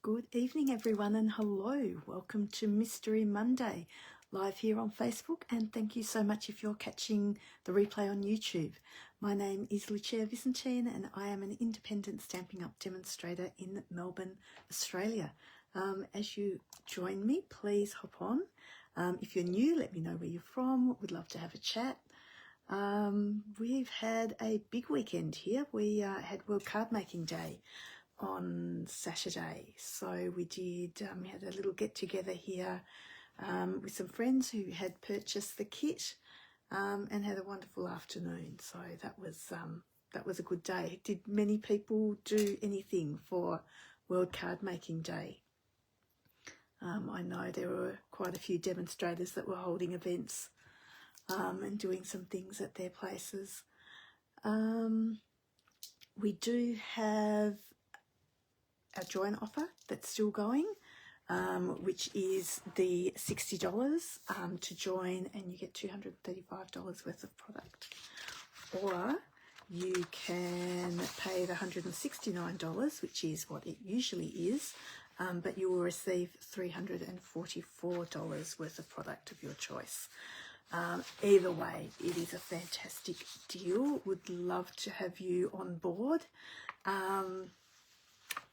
Good evening everyone and hello. Welcome to Mystery Monday live here on Facebook, and thank you so much if you're catching the replay on YouTube. My name is Lucia Visentin and I am an independent Stampin' Up demonstrator in Melbourne, Australia. As you join me, please hop on. If you're new, let me know where you're from. We'd love to have a chat. We've had a big weekend here. We had World Card Making Day on Saturday, so we had a little get together here with some friends who had purchased the kit and had a wonderful afternoon. So that was a good day. Did many people do anything for World Card Making Day? I know there were quite a few demonstrators that were holding events and doing some things at their places. We do have a join offer that's still going, which is the $60 to join, and you get $235 worth of product. Or you can pay the $169, which is what it usually is, but you will receive $344 worth of product of your choice. Either way, it is a fantastic deal. Would love to have you on board.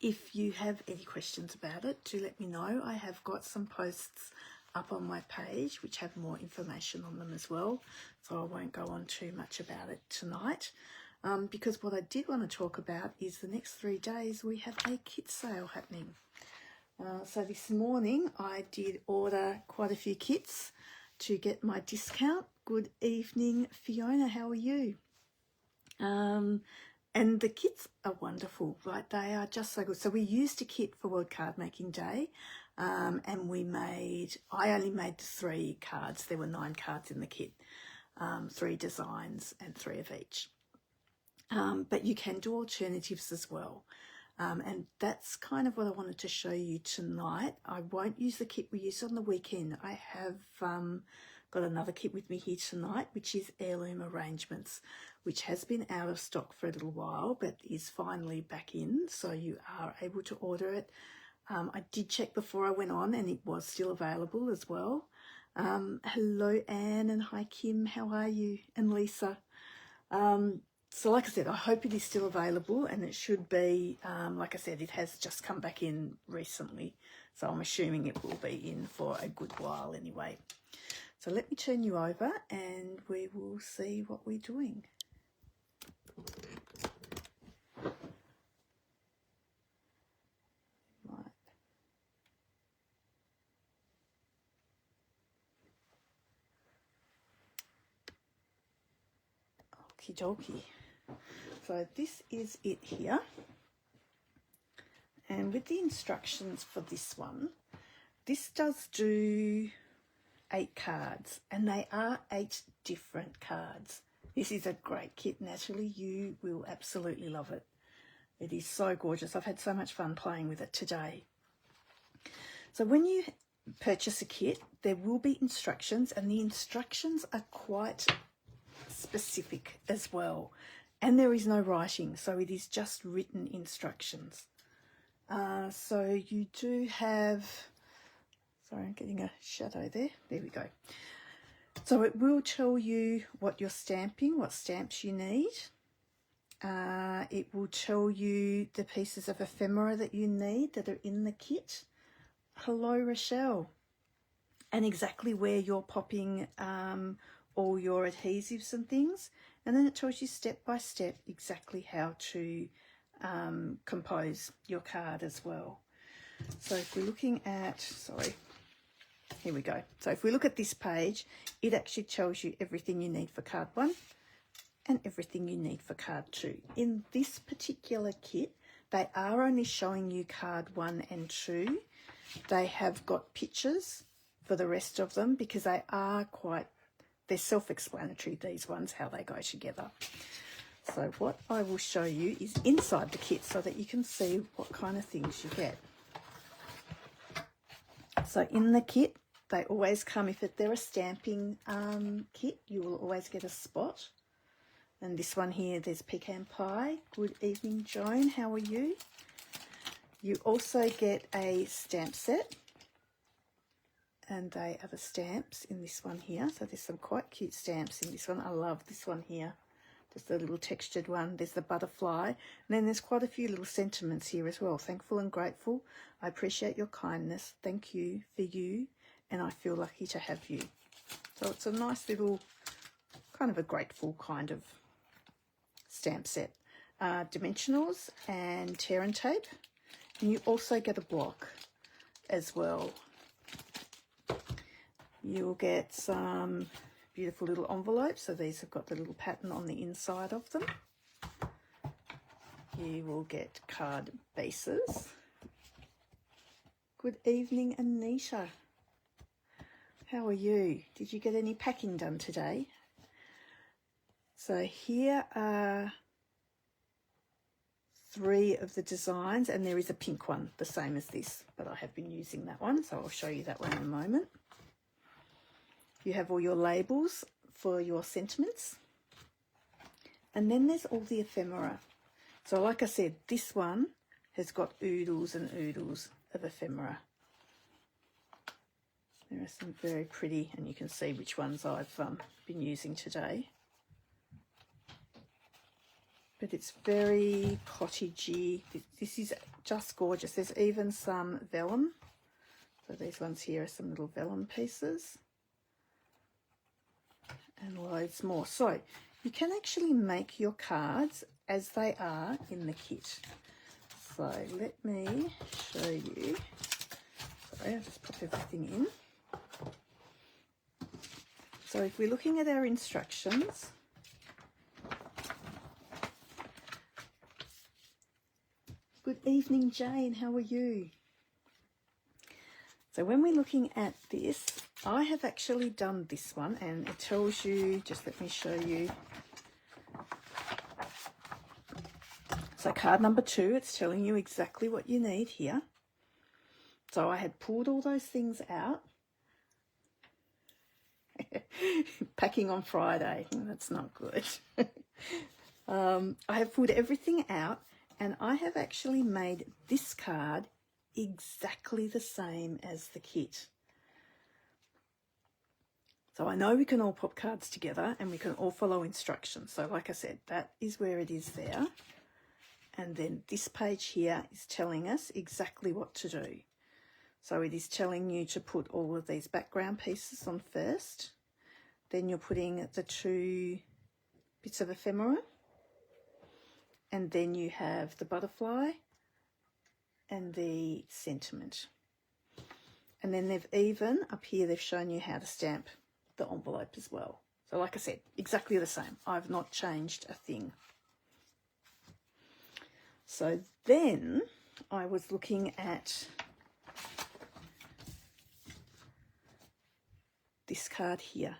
If you have any questions about it, do let me know. I have got some posts up on my page which have more information on them as well, so I won't go on too much about it tonight, because what I did want to talk about is the next 3 days we have a kit sale happening. So this morning I did order quite a few kits to get my discount. Good evening, Fiona, how are you? And the kits are wonderful, right? They are just so good. So we used a kit for World Card Making Day, and I only made 3 cards. There were 9 cards in the kit, 3 designs and 3 of each. But you can do alternatives as well. And that's kind of what I wanted to show you tonight. I won't use the kit we used on the weekend. I have got another kit with me here tonight, which is Heirloom Arrangements, which has been out of stock for a little while, but is finally back in, so you are able to order it. I did check before I went on, and it was still available as well. Hello, Anne, and hi, Kim. How are you? And Lisa. So like I said, I hope it is still available, and it should be. Like I said, it has just come back in recently, so I'm assuming it will be in for a good while anyway. So let me turn you over and we will see what we're doing. Right. Okie dokie. So this is it here. And with the instructions for this one, this does do 8 cards, and they are 8 different cards. This is a great kit. Natalie, you will absolutely love it. It is so gorgeous. I've had so much fun playing with it today. So when you purchase a kit, there will be instructions, and the instructions are quite specific as well. And there is no writing, so it is just written instructions. So you do have... Sorry, I'm getting a shadow there. There we go. So it will tell you what you're stamping, what stamps you need. It will tell you the pieces of ephemera that you need that are in the kit. Hello, Rochelle. And exactly where you're popping all your adhesives and things. And then it tells you step by step exactly how to compose your card as well. So if we're looking at, here we go. So if we look at this page, it actually tells you everything you need for card 1 and everything you need for card 2. In this particular kit, they are only showing you card 1 and 2. They have got pictures for the rest of them because they're self-explanatory, these ones, how they go together. So what I will show you is inside the kit so that you can see what kind of things you get. So in the kit, they always come, if they're a stamping kit, you will always get a spot. And this one here, there's pecan pie. Good evening, Joan. How are you? You also get a stamp set, and they are the stamps in this one here. So there's some quite cute stamps in this one. I love this one here. Just a little textured one. There's the butterfly. And then there's quite a few little sentiments here as well. Thankful and grateful. I appreciate your kindness. Thank you for you. And I feel lucky to have you. So it's a nice little, kind of a grateful kind of stamp set. Dimensionals and tear and tape. And you also get a block as well. You'll get some beautiful little envelopes. So these have got the little pattern on the inside of them. You will get card bases. Good evening, Anita. How are you? Did you get any packing done today? So here are 3 of the designs, and there is a pink one, the same as this, but I have been using that one, so I'll show you that one in a moment. You have all your labels for your sentiments. And then there's all the ephemera. So like I said, this one has got oodles and oodles of ephemera. There are some very pretty, and you can see which ones I've been using today. But it's very cottagey. This is just gorgeous. There's even some vellum. So these ones here are some little vellum pieces. And loads more. So you can actually make your cards as they are in the kit. So let me show you. Sorry, I'll just pop everything in. So if we're looking at our instructions, good evening, Jane, how are you? So when we're looking at this, I have actually done this one, and it tells you, just let me show you. So card number 2, it's telling you exactly what you need here. So I had pulled all those things out. Packing on Friday, that's not good. I have pulled everything out, and I have actually made this card exactly the same as the kit. So I know we can all pop cards together and we can all follow instructions. So like I said, that is where it is there. And then this page here is telling us exactly what to do. So it is telling you to put all of these background pieces on first. Then you're putting the 2 bits of ephemera. And then you have the butterfly and the sentiment. And then they've even, up here, they've shown you how to stamp the envelope as well. So like I said, exactly the same. I've not changed a thing. So then I was looking at this card here.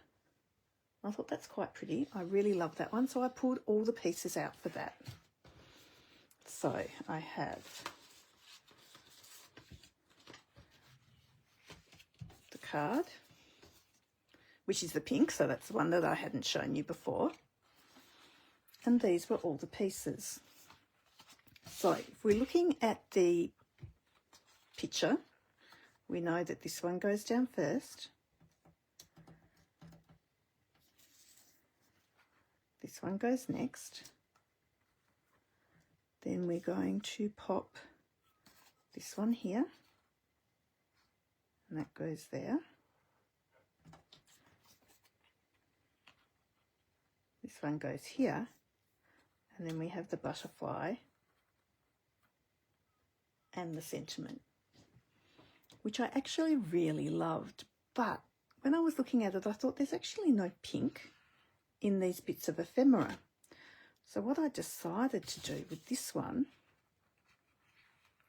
I thought that's quite pretty. I really love that one. So I pulled all the pieces out for that. So I have the card, which is the pink, so that's the one that I hadn't shown you before. And these were all the pieces. So if we're looking at the picture, we know that this one goes down first. This one goes next. Then we're going to pop this one here, and that goes there. This one goes here, and then we have the butterfly and the sentiment, which I actually really loved. But when I was looking at it, I thought there's actually no pink in these bits of ephemera. So what I decided to do with this one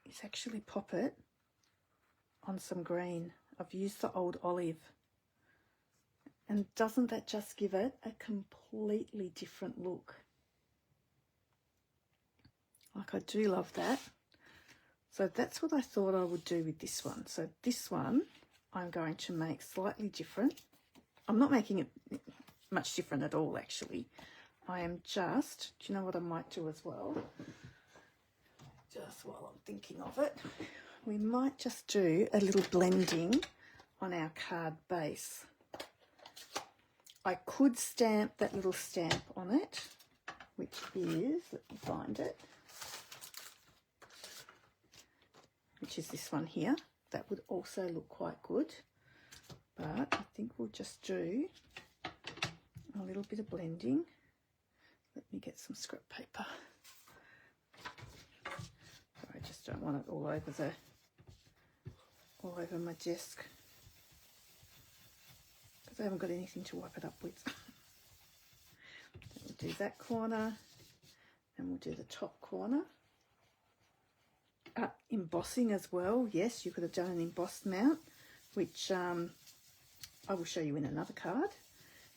is actually pop it on some green. I've used the old olive. And doesn't that just give it a completely different look? Like, I do love that. So that's what I thought I would do with this one. So this one I'm going to make slightly different. I'm not making it much different at all, actually. I am just, do you know what I might do as well? just while I'm thinking of it, we might just do a little blending on our card base. I could stamp that little stamp on it, which is, let me find it, which is this one here. That would also look quite good, but I think we'll just do a little bit of blending. Let me get some scrap paper. I just don't want it all over my desk because I haven't got anything to wipe it up with. We'll do that corner and we'll do the top corner. Embossing as well. Yes, you could have done an embossed mount, which I will show you in another card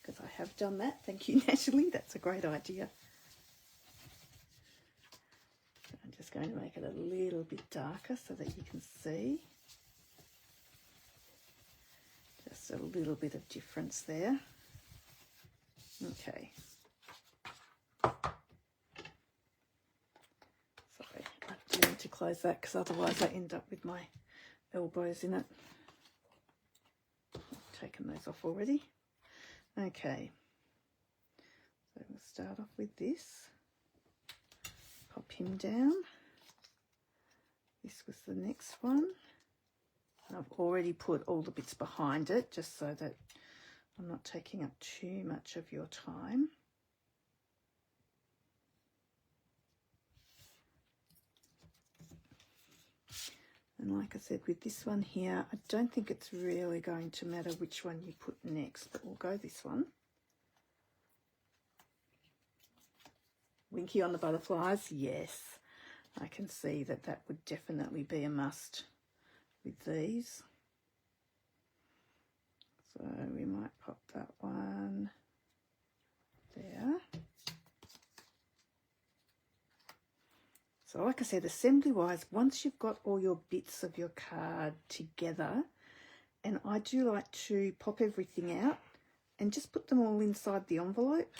because I have done that. Thank you, Natalie. That's a great idea. I'm just going to make it a little bit darker so that you can see. Just a little bit of difference there. Okay. Sorry, I do need to close that because otherwise I end up with my elbows in it. I've taken those off already. Okay. So we'll start off with this. Pop him down. This was the next one. And I've already put all the bits behind it just so that I'm not taking up too much of your time. And like I said, with this one here, I don't think it's really going to matter which one you put next, but we'll go this one. Winky on the butterflies, yes. I can see that that would definitely be a must with these. So we might pop that one there. So like I said, assembly-wise, once you've got all your bits of your card together, and I do like to pop everything out and just put them all inside the envelope,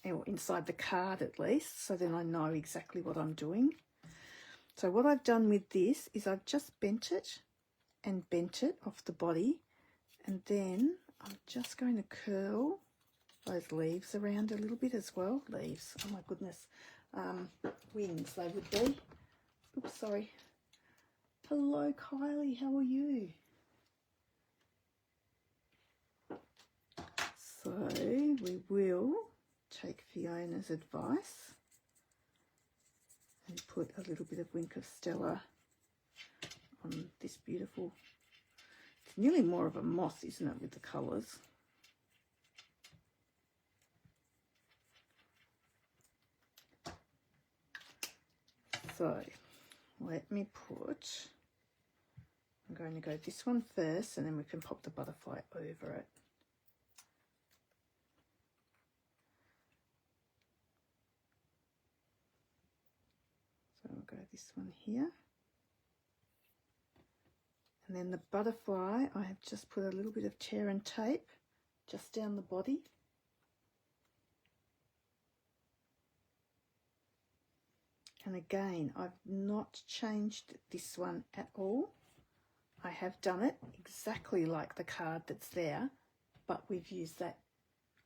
or inside the card at least, so then I know exactly what I'm doing. So what I've done with this is I've just bent it and bent it off the body, and then I'm just going to curl those leaves around a little bit as well. Leaves, oh my goodness. Wings they would be. Oops, sorry. Hello Kylie, how are you? So we will take Fiona's advice and put a little bit of Wink of Stella on this beautiful, it's nearly more of a moss, isn't it, with the colours. So let me put, I'm going to go this one first and then we can pop the butterfly over it. So we'll go this one here. And then the butterfly, I have just put a little bit of tear and tape just down the body. And again, I've not changed this one at all. I have done it exactly like the card that's there, but we've used that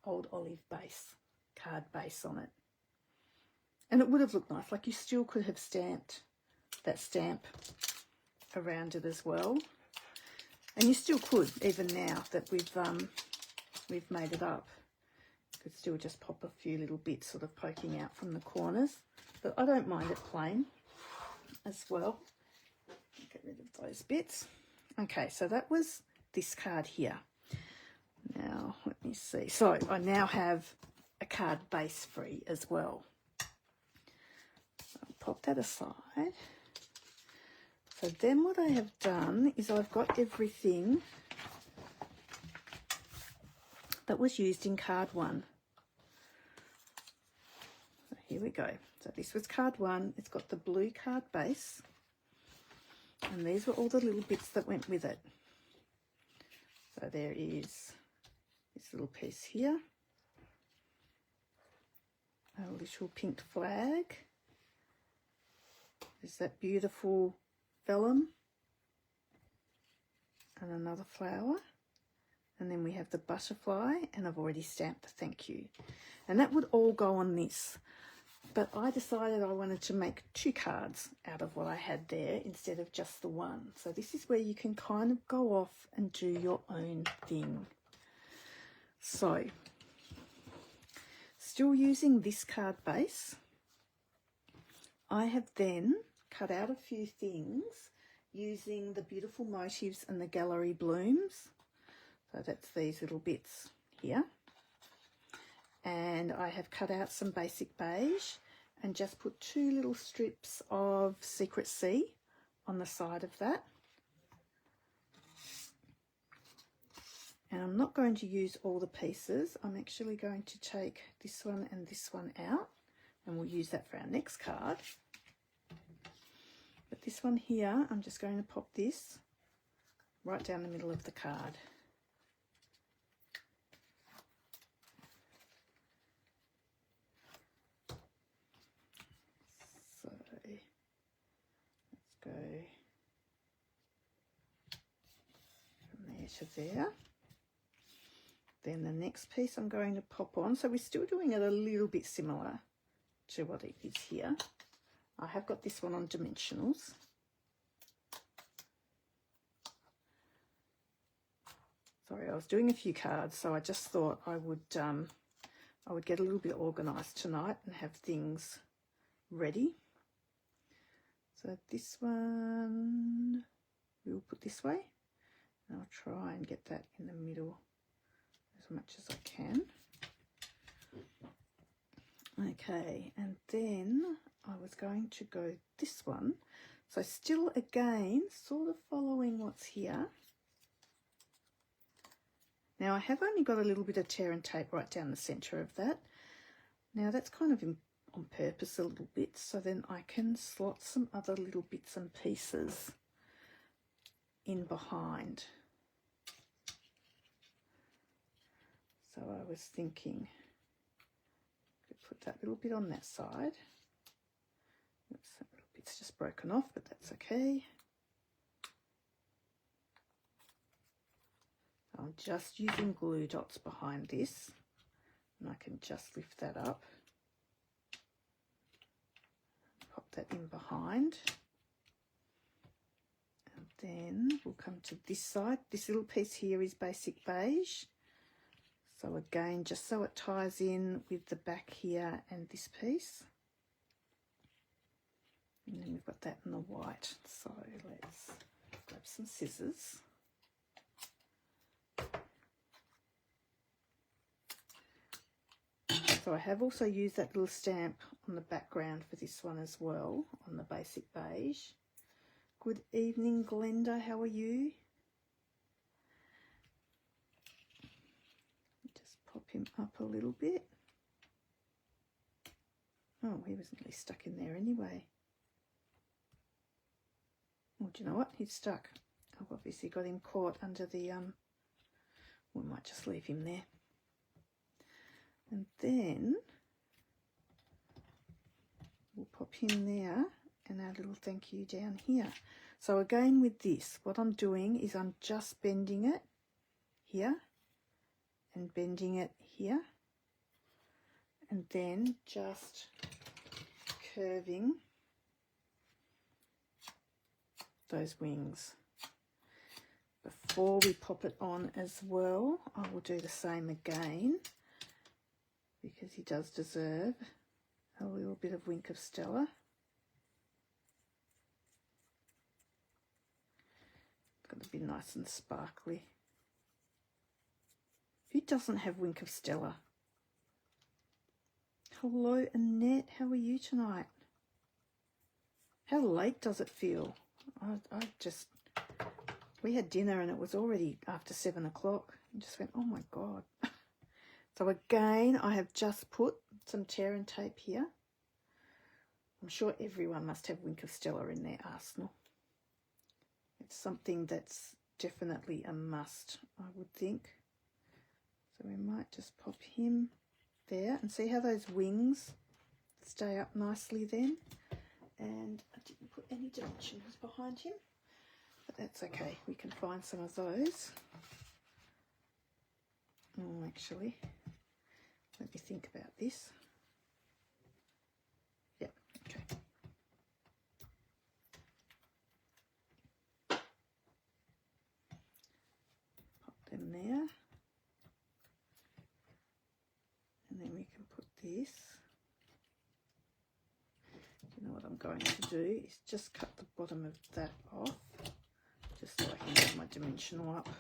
old olive base, card base on it. And it would have looked nice, like you still could have stamped that stamp around it as well. And you still could, even now that we've made it up. You could still just pop a few little bits sort of poking out from the corners. But I don't mind it plain as well. Get rid of those bits. Okay, so that was this card here. Now, let me see. So I now have a card base free as well. I'll pop that aside. So then what I have done is I've got everything that was used in card one. So here we go. So this was card one. It's got the blue card base. And these were all the little bits that went with it. So there is this little piece here. A little pink flag. There's that beautiful vellum and another flower. And then we have the butterfly, and I've already stamped the thank you. And that would all go on this. But I decided I wanted to make 2 cards out of what I had there instead of just the one. So this is where you can kind of go off and do your own thing. So, still using this card base, I have then cut out a few things using the beautiful motifs and the gallery blooms. So that's these little bits here. And I have cut out some basic beige and just put 2 little strips of Secret Sea on the side of that. And I'm not going to use all the pieces. I'm actually going to take this one and this one out, and we'll use that for our next card. But this one here, I'm just going to pop this right down the middle of the card. So let's go from there to there. Then the next piece I'm going to pop on. So we're still doing it a little bit similar to what it is here. I have got this one on dimensionals. Sorry, I was doing a few cards, so I just thought I would get a little bit organised tonight and have things ready. So this one we'll put this way, and I'll try and get that in the middle as much as I can. Okay, and then I was going to go this one. So still again, sort of following what's here. Now I have only got a little bit of tear and tape right down the centre of that. Now that's kind of on purpose a little bit, so then I can slot some other little bits and pieces in behind. So I was thinking, put that little bit on that side. Oops, that little bit's just broken off, but that's okay. I'm just using glue dots behind this, and I can just lift that up, pop that in behind, and then we'll come to this side. This little piece here is basic beige. So again, just so it ties in with the back here and this piece. And then we've got that in the white. So let's grab some scissors. So I have also used that little stamp on the background for this one as well, on the basic beige. Good evening, Glenda, how are you? Just pop him up a little bit. Oh, he was nearly stuck in there anyway. Oh, do you know what? He's stuck. I've obviously got him caught under the, we might just leave him there. And then we'll pop him there and our little thank you down here. So again with this, what I'm doing is I'm just bending it here and bending it here, and then just curving those wings. Before we pop it on as well, I will do the same again, because he does deserve a little bit of Wink of Stella. It's got to be nice and sparkly. Who doesn't have Wink of Stella? Hello, Annette. How are you tonight? How late does it feel? We had dinner and it was already after 7 o'clock. I just went, oh my God. So again, I have just put some tear and tape here. I'm sure everyone must have Wink of Stella in their arsenal. It's something that's definitely a must, I would think. So we might just pop him there and see how those wings stay up nicely then. and I didn't put any dimensions behind him, but that's okay. We can find some of those. Oh, actually, let me think about this. Yep, okay. Pop them there. And then we can put this. You know what I'm going to do is just cut the bottom of that off, just so I can get my dimensional up.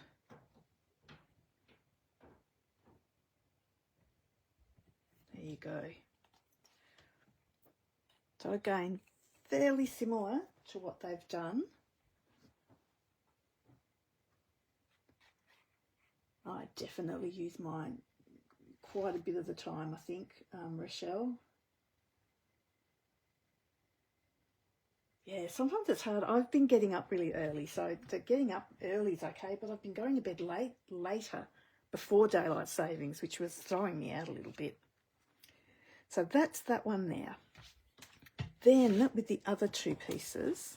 There you go. So again, fairly similar to what they've done. I definitely use mine quite a bit of the time, I think, Rochelle. Yeah, sometimes it's hard. I've been getting up really early, so getting up early is okay, but I've been going to bed later before daylight savings, which was throwing me out a little bit. So that's that one there. Then with the other two pieces,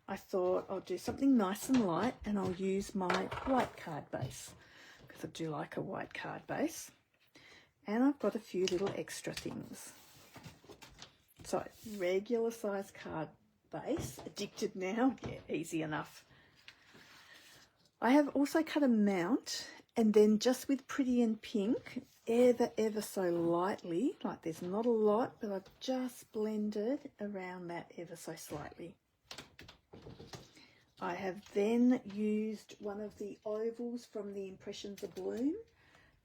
I thought I'll do something nice and light, and I'll use my white card base, because I do like a white card base. And I've got a few little extra things. So regular size card base, addicted now, yeah, easy enough. I have also cut a mount, and then just with Pretty and Pink, ever so lightly, like there's not a lot, but I've just blended around that ever so slightly. I have then used one of the ovals from the Impressions of Bloom.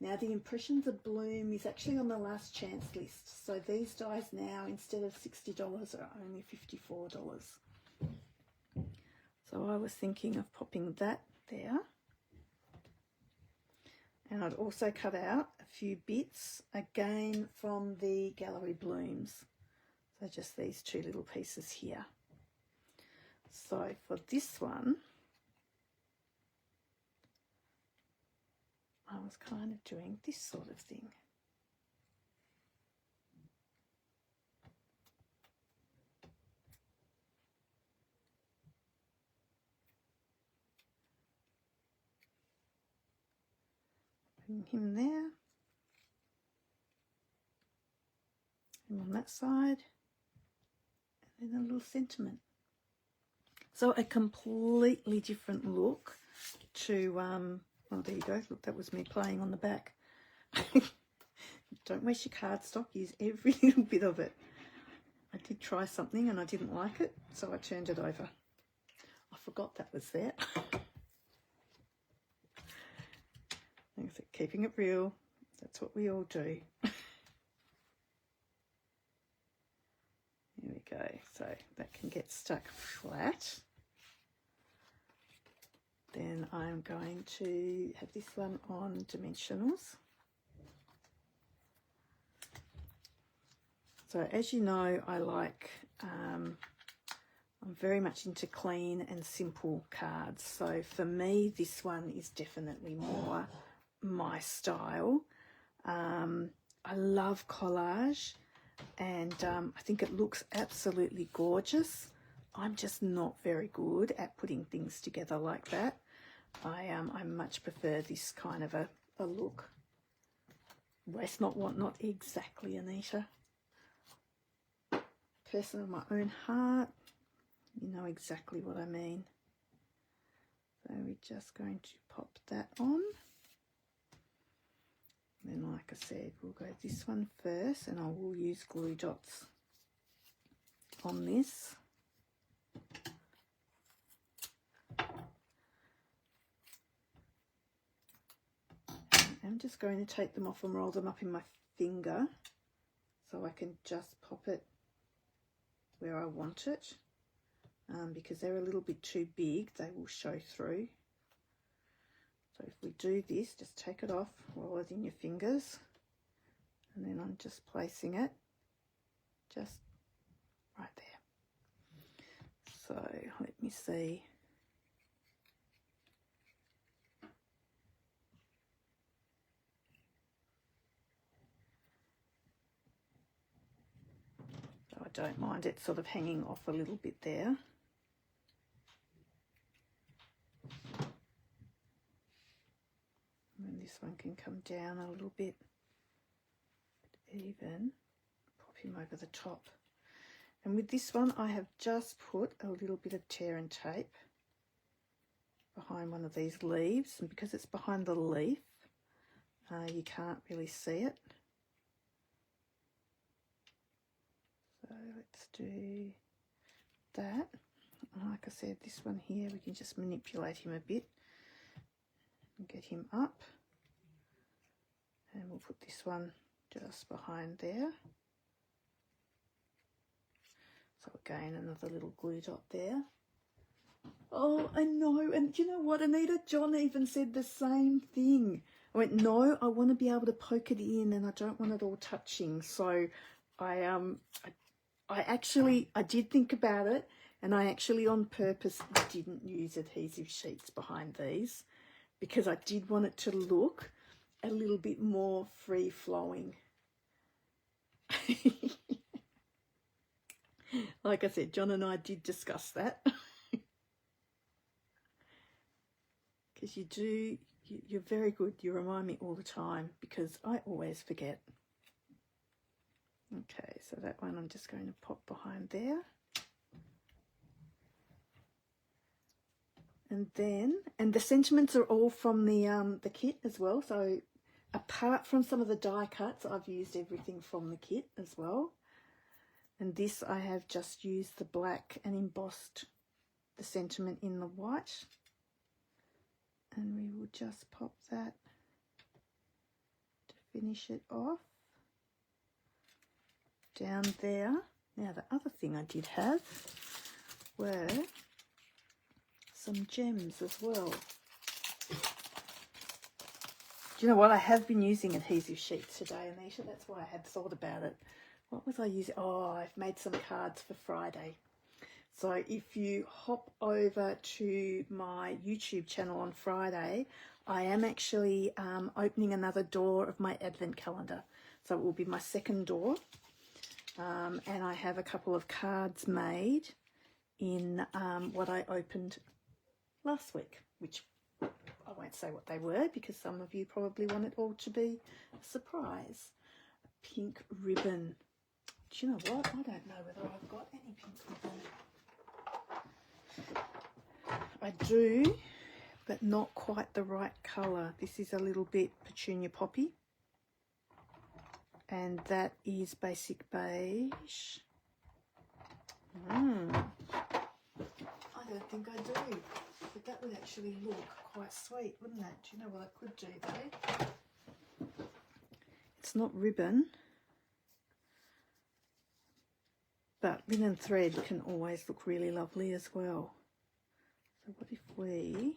Now the Impressions of Bloom is actually on the last chance list, so these dies now, instead of $60, are only $54. So I was thinking of popping that there. And I'd also cut out a few bits, again from the Gallery Blooms. So just these two little pieces here. So for this one, I was kind of doing this sort of thing. Putting him there. And on that side. And then a little sentiment. So a completely different look to, oh, there you go. Look, that was me playing on the back. Don't waste your cardstock. Use every little bit of it. I did try something and I didn't like it, so I turned it over. I forgot that was there. Like I said, keeping it real. That's what we all do. Here we go. So that can get stuck flat. Then I'm going to have this one on dimensionals. So as you know, I like, I'm very much into clean and simple cards. So for me, this one is definitely more my style. I love collage, and I think it looks absolutely gorgeous. I'm just not very good at putting things together like that. I much prefer this kind of a look. Waste not, want not, exactly, Anita. Person of my own heart, you know exactly what I mean. So we're just going to pop that on. And then, like I said, we'll go this one first, and I will use glue dots on this. I'm just going to take them off and roll them up in my finger so I can just pop it where I want it, because they're a little bit too big, they will show through. So if we do this, just take it off, roll it in your fingers, and then I'm just placing it just right there. So let me see. So I don't mind it sort of hanging off a little bit there. And this one can come down a little bit even. Pop him over the top. And with this one, I have just put a little bit of tear and tape behind one of these leaves, and because it's behind the leaf, you can't really see it. So let's do that. And like I said, this one here, we can just manipulate him a bit and get him up. And we'll put this one just behind there. So again, another little glue dot there. Oh, I know. And do you know what, Anita? John even said the same thing. I went, no, I want to be able to poke it in and I don't want it all touching. So I did think about it, and I actually on purpose didn't use adhesive sheets behind these because I did want it to look a little bit more free-flowing. Like I said, John and I did discuss that. Because you're very good. You remind me all the time because I always forget. Okay, so that one I'm just going to pop behind there. And the sentiments are all from the kit as well. So apart from some of the die cuts, I've used everything from the kit as well. And this I have just used the black and embossed the sentiment in the white. And we will just pop that to finish it off down there. Now the other thing I did have were some gems as well. Do you know what? I have been using adhesive sheets today, Anisha. That's why I had thought about it. What was I using? Oh, I've made some cards for Friday. So if you hop over to my YouTube channel on Friday, I am actually opening another door of my advent calendar. So it will be my second door. And I have a couple of cards made in what I opened last week, which I won't say what they were because some of you probably want it all to be a surprise. A pink ribbon. Do you know what? I don't know whether I've got any pink ribbon. I do, but not quite the right colour. This is a little bit petunia poppy. And that is basic beige. I don't think I do. But that would actually look quite sweet, wouldn't it? Do you know what I could do though? It's not ribbon. But linen thread can always look really lovely as well. So what if we...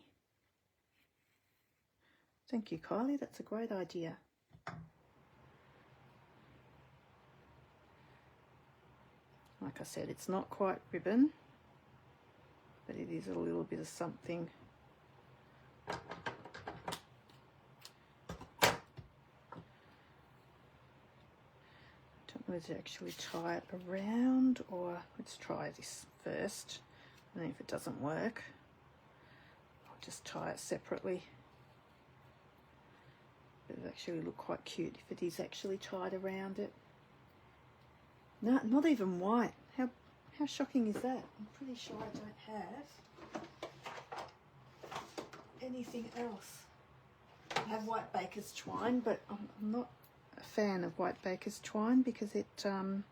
Thank you, Kylie. That's a great idea. Like I said, it's not quite ribbon, but it is a little bit of something. Don't know whether to actually tie it around, or let's try this first, and if it doesn't work, I'll just tie it separately. It would actually look quite cute if it is actually tied around it. No, not even white. How shocking is that? I'm pretty sure I don't have anything else. I have white baker's twine, but I'm not a fan of white baker's twine because it's a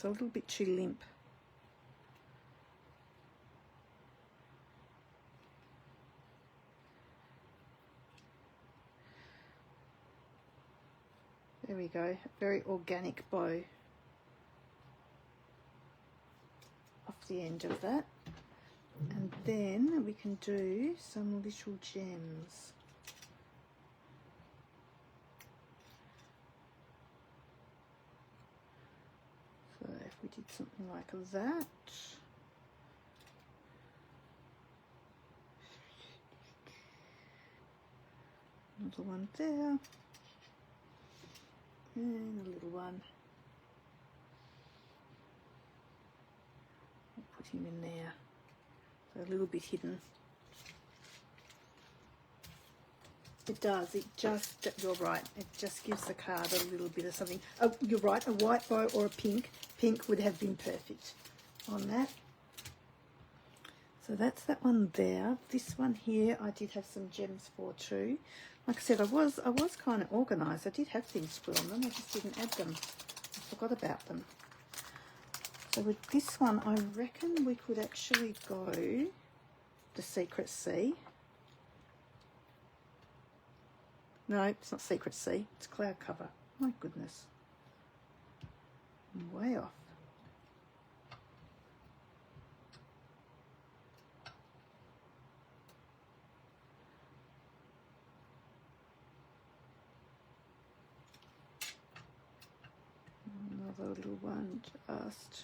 little bit too limp. There we go. A very organic bow off the end of that. And then we can do some little gems. So if we did something like that. Another one there. And a little one him in there. So a little bit hidden. It does. It just, you're right. It just gives the card a little bit of something. Oh, you're right. A white bow or a pink. Pink would have been perfect on that. So that's that one there. This one here, I did have some gems for too. Like I said, I was kind of organised. I did have things to put on them. I just didn't add them. I forgot about them. So with this one, I reckon we could actually go the Secret Sea. No, it's not Secret Sea. It's Cloud Cover. My goodness. I'm way off. Another little one just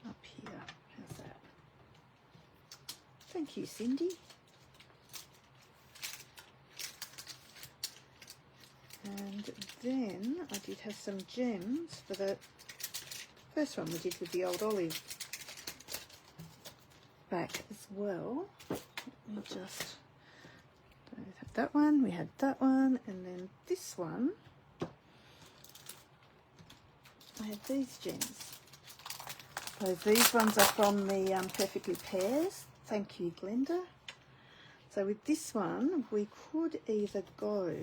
up here. How's that? Thank you, Cindy. And then I did have some gems for the first one we did with the old olive back as well. Let me just, we had that one, we had that one, and then this one, I had these gems. So these ones are from the Perfectly Pairs. Thank you, Glenda. So with this one, we could either go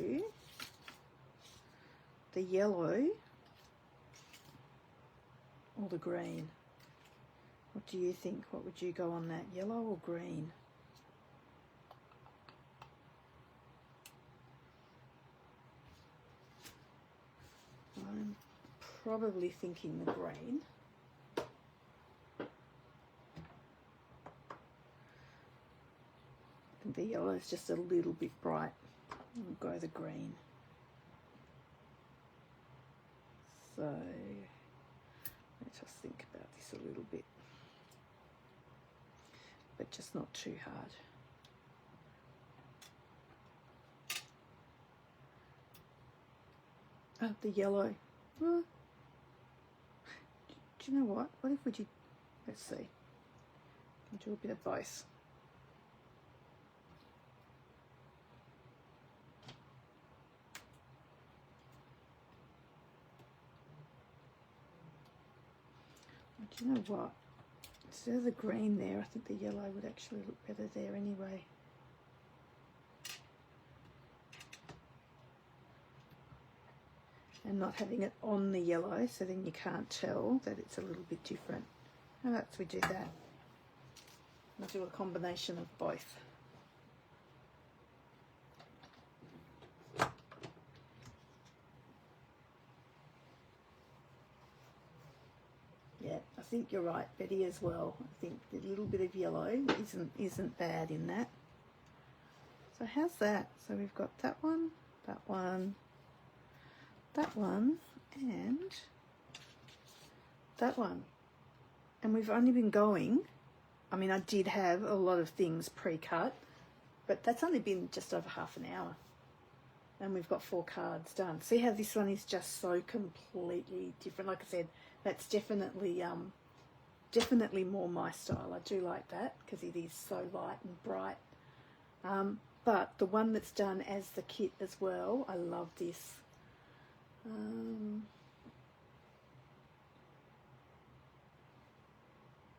the yellow or the green. What do you think? What would you go on that, yellow or green? I'm probably thinking the green. I think the yellow is just a little bit bright. I'll go the green. So let's just think about this a little bit, but just not too hard. Oh, the yellow. Well, do you know what? What if we did, let's see, we'll do a bit of both. Do you know what? Instead of the green there, I think the yellow would actually look better there anyway. And not having it on the yellow, so then you can't tell that it's a little bit different. How about we do that? I'll do a combination of both. Yeah, I think you're right, Betty, as well. I think the little bit of yellow isn't bad in that. So how's that? So we've got that one, that one, that one, and that one. And we've only been going, I mean, I did have a lot of things pre-cut, but that's only been just over half an hour. And we've got 4 cards done. See how this one is just so completely different? Like I said, that's definitely definitely more my style. I do like that because it is so light and bright. But the one that's done as the kit as well, I love this.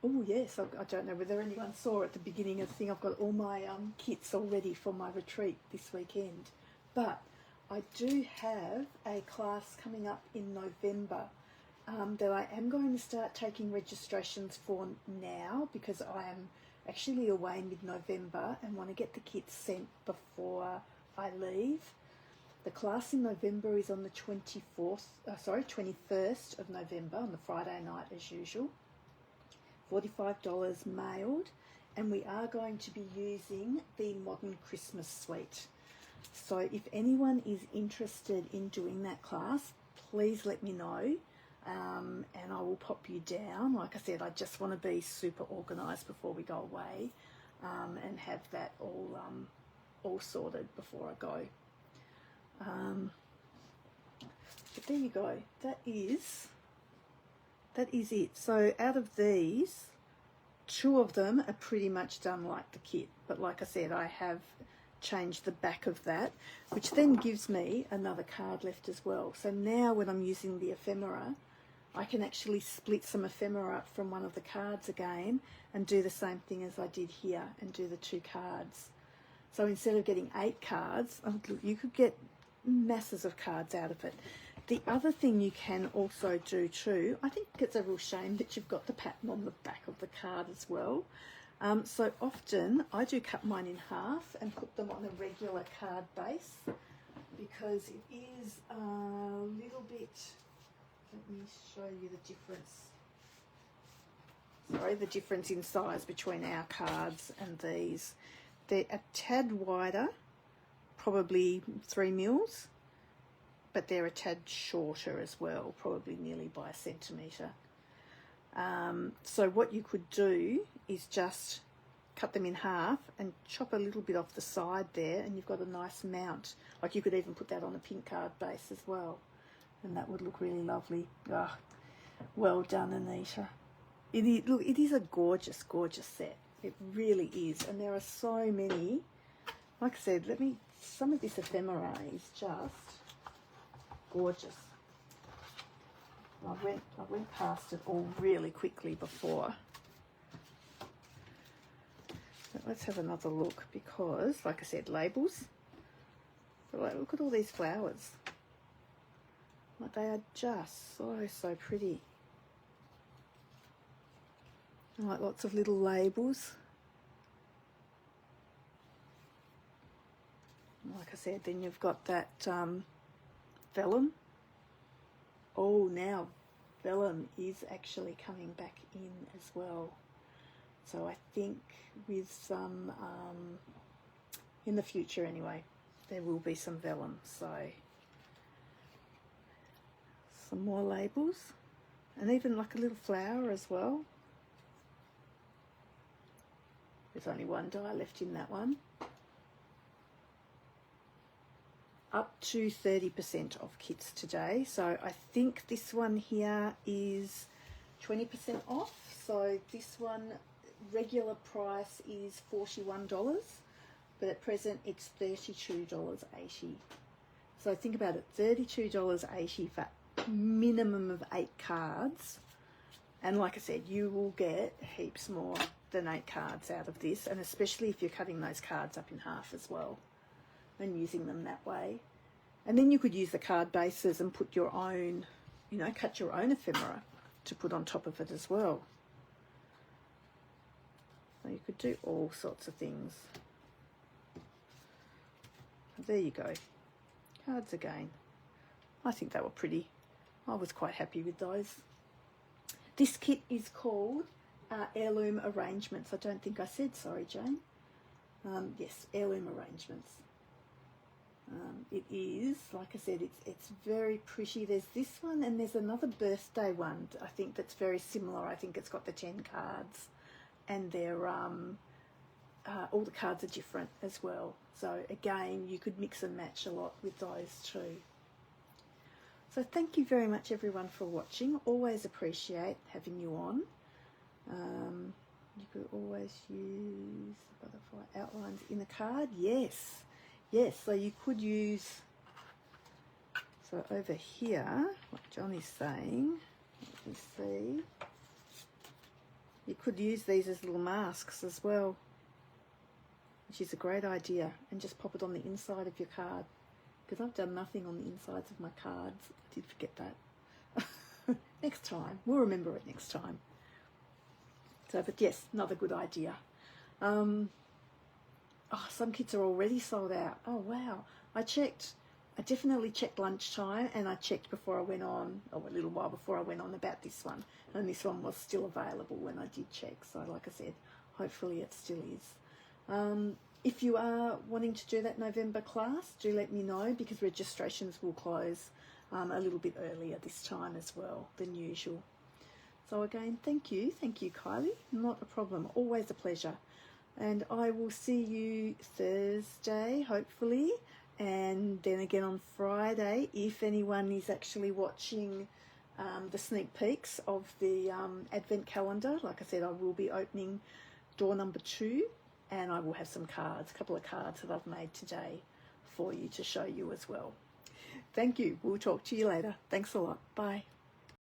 Oh yes, I don't know whether anyone saw at the beginning of the thing, I've got all my kits all ready for my retreat this weekend. But I do have a class coming up in November that I am going to start taking registrations for now, because I am actually away mid-November and want to get the kits sent before I leave. The class in November is on the 21st of November, on the Friday night as usual. $45 mailed, and we are going to be using the Modern Christmas Suite. So if anyone is interested in doing that class, please let me know, and I will pop you down. Like I said, I just want to be super organised before we go away, and have that all sorted before I go. But there you go. That that is it. So out of these, 2 of them are pretty much done like the kit, but like I said, I have changed the back of that, which then gives me another card left as well. So now when I'm using the ephemera, I can actually split some ephemera up from one of the cards again and do the same thing as I did here and do the 2 cards. So instead of getting 8 cards, you could get masses of cards out of it. The other thing you can also do too, I think it's a real shame that you've got the pattern on the back of the card as well. So often I do cut mine in half and put them on a regular card base because it is a little bit, let me show you the difference. Sorry, the difference in size between our cards and these. They're a tad wider, probably 3 mils, but they're a tad shorter as well, probably nearly by a centimetre. So what you could do is just cut them in half and chop a little bit off the side there, and you've got a nice mount. Like you could even put that on a pink card base as well, and that would look really lovely. Oh, well done, Anita. Look, it is a gorgeous, gorgeous set. It really is, and there are so many. Like I said, some of this ephemera is just gorgeous. I went past it all really quickly before. But let's have another look because, like I said, labels. But like, look at all these flowers. Like they are just so pretty. Like lots of little labels. Like I said, then you've got that vellum. Oh, now vellum is actually coming back in as well. So I think with some, in the future anyway, there will be some vellum. So some more labels and even like a little flower as well. There's only 1 die left in that one. Up to 30% off kits today. So I think this one here is 20% off. So this one regular price is $41, but at present it's $32.80. So think about it, $32.80 for minimum of 8 cards. And like I said, you will get heaps more than 8 cards out of this, and especially if you're cutting those cards up in half as well and using them that way. And then you could use the card bases and put your own, you know, cut your own ephemera to put on top of it as well. So you could do all sorts of things. There you go. Cards again. I think they were pretty. I was quite happy with those. This kit is called Heirloom Arrangements. I don't think I said, sorry, Jane. Yes, Heirloom Arrangements. It is, like I said, it's very pretty. There's this one and there's another birthday one, I think, that's very similar. I think it's got the 10 cards and they're all the cards are different as well. So again, you could mix and match a lot with those too. So thank you very much everyone for watching. Always appreciate having you on. You could always use butterfly outlines in a card. Yes, so you could use, so over here, what John is saying, let me see, you could use these as little masks as well, which is a great idea, and just pop it on the inside of your card, because I've done nothing on the insides of my cards. I did forget that. Next time, we'll remember it next time. So, but yes, another good idea. Oh, some kits are already sold out. Oh, wow. I definitely checked lunchtime, and I checked before I went on, or a little while before I went on about this one. And this one was still available when I did check. So like I said, hopefully it still is. If you are wanting to do that November class, do let me know, because registrations will close a little bit earlier this time as well than usual. So again, thank you, Kylie. Not a problem. Always a pleasure. And I will see you Thursday, hopefully, and then again on Friday, if anyone is actually watching the sneak peeks of the advent calendar. Like I said, I will be opening door number 2, and I will have some cards, a couple of cards that I've made today for you to show you as well. Thank you. We'll talk to you later. Thanks a lot. Bye.